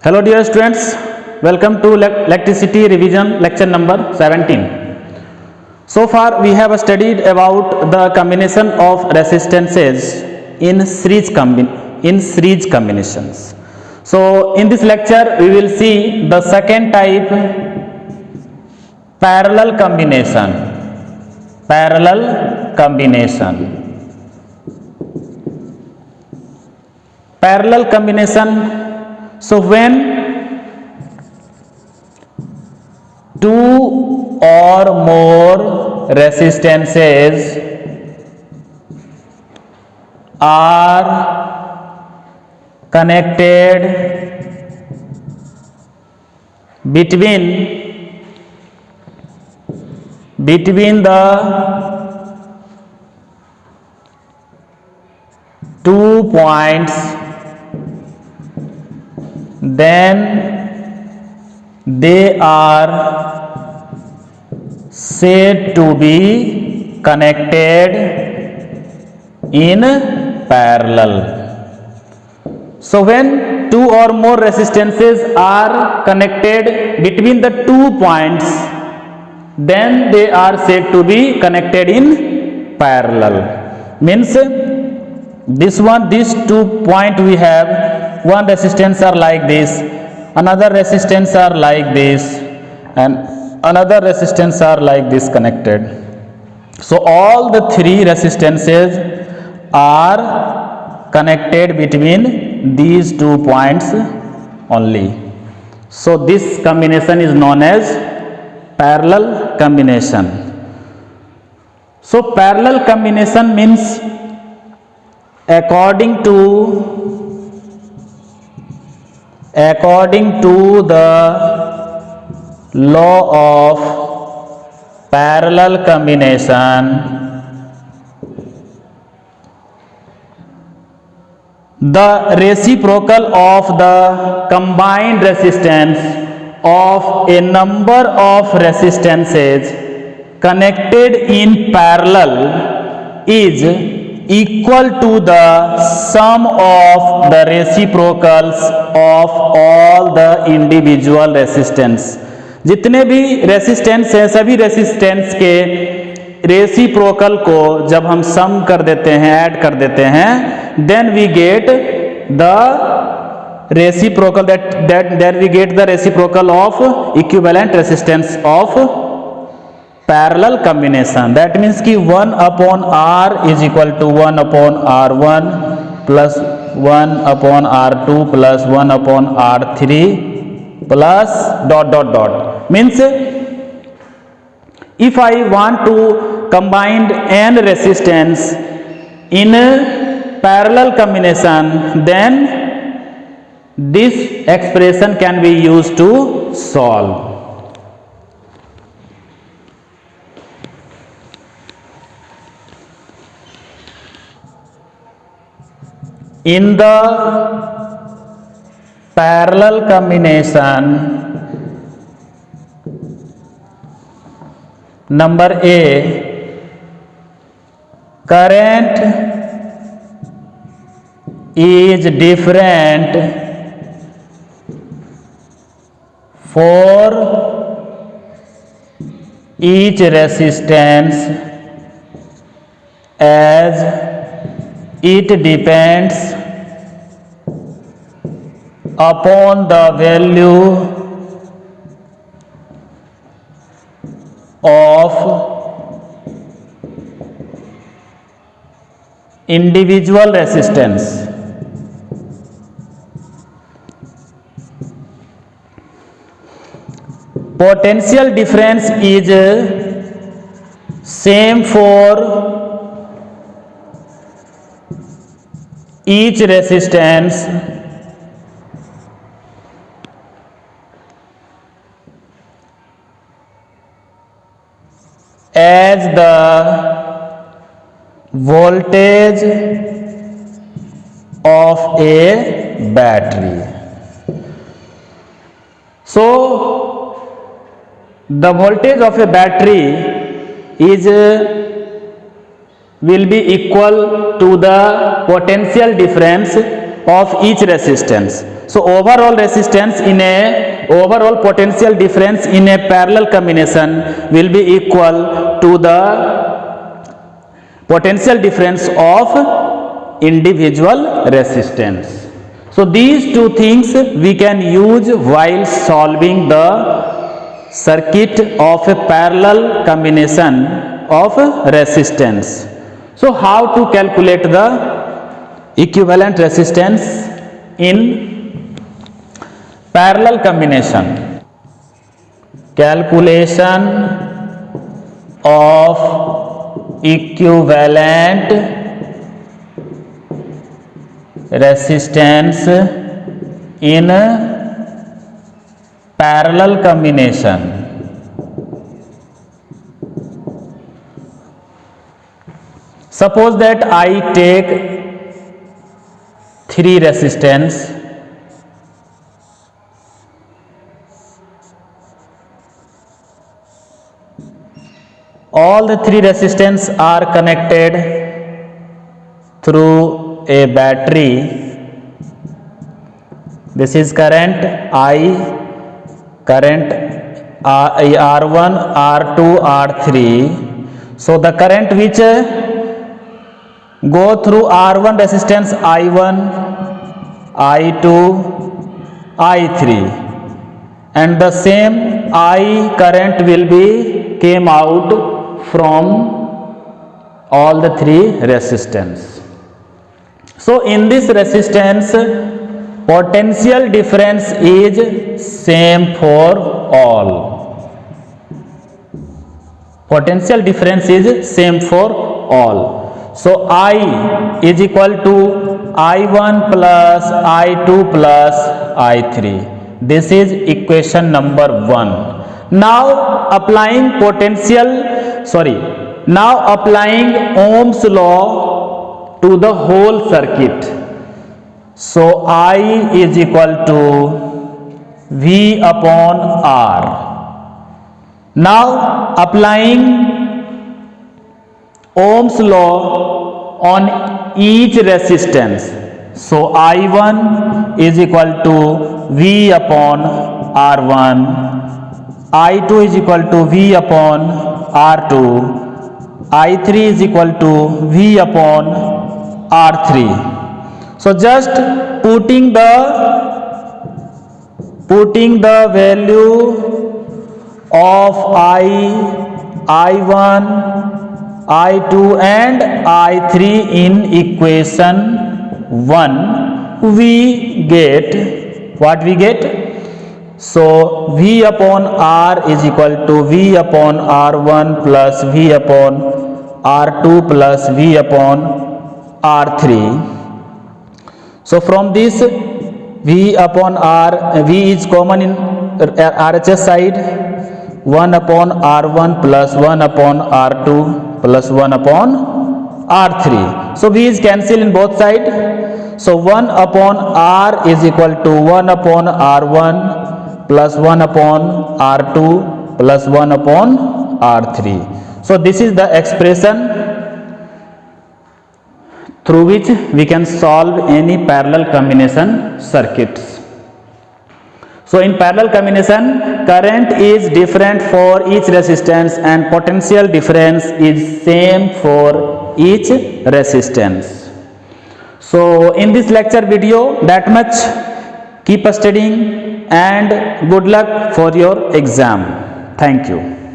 Hello dear students, welcome to electricity revision lecture number 17. So far we have studied about the combination of resistances in series combinations. So in this lecture we will see the second type, parallel combination. Parallel combination. So when two or more resistances are connected between the 2 points, then they are said to be connected in parallel. So when two or more resistances are connected between the 2 points, then they are said to be connected in parallel. Means these 2 points we have, one resistance are like this, another resistance are like this, and another resistance are like this connected. So all the three resistances are connected between these 2 points only. So this combination is known as parallel combination. So parallel combination means according to the law of parallel combination, the reciprocal of the combined resistance of a number of resistances connected in parallel is equal to the sum of the reciprocals of all the individual resistance. जितने भी resistance हैं, सभी resistance के reciprocal को जब हम सम कर देते हैं, ऐड कर देते हैं, then we get the reciprocal of equivalent resistance of parallel combination. That means कि 1 upon R is equal to 1 upon R1 plus 1 upon R2 plus 1 upon R3 plus dot dot dot. Means if I want to combine n resistance in a parallel combination, then this expression can be used to solve. In the parallel combination, number A, current is different for each resistance as it depends upon the value of individual resistance. Potential difference is same for each resistance as the voltage of a battery. So the voltage of a battery is will be equal to the potential difference of each resistance. So overall resistance in a overall potential difference in a parallel combination will be equal to the potential difference of individual resistance. So these two things we can use while solving the circuit of a parallel combination of resistance. So how to calculate the equivalent resistance in parallel combination? Calculation of equivalent resistance in parallel combination. Suppose that I take 3 resistance. All the 3 resistance are connected through a battery. This is current I, current R1, R2, R3. So the current which go through R1 resistance I1, I2, I3, and the same I current will be came out from all the 3 resistance. So in this resistance, potential difference is same for all. Potential difference is same for all. So I is equal to I1 plus I2 plus I3. This is equation number 1. Now applying Ohm's law to the whole circuit. So I is equal to V upon R. Now applying Ohm's law on each resistance. So I1 is equal to V upon R1, I2 is equal to V upon R2, I3 is equal to V upon R3. So just putting the value of I1, I2 and I3 in equation 1, we get what we get. So V upon R is equal to V upon R1 plus V upon R2 plus V upon R3. So from this V upon R, V is common in RHS side, 1 upon R1 plus 1 upon R2 plus 1 upon R3. So V is cancelled in both sides. So 1 upon R is equal to 1 upon R1 plus 1 upon R2 plus 1 upon R3. So this is the expression through which we can solve any parallel combination circuits. So in parallel combination, current is different for each resistance and potential difference is same for each resistance. So in this lecture video, that much. Keep studying and good luck for your exam. Thank you.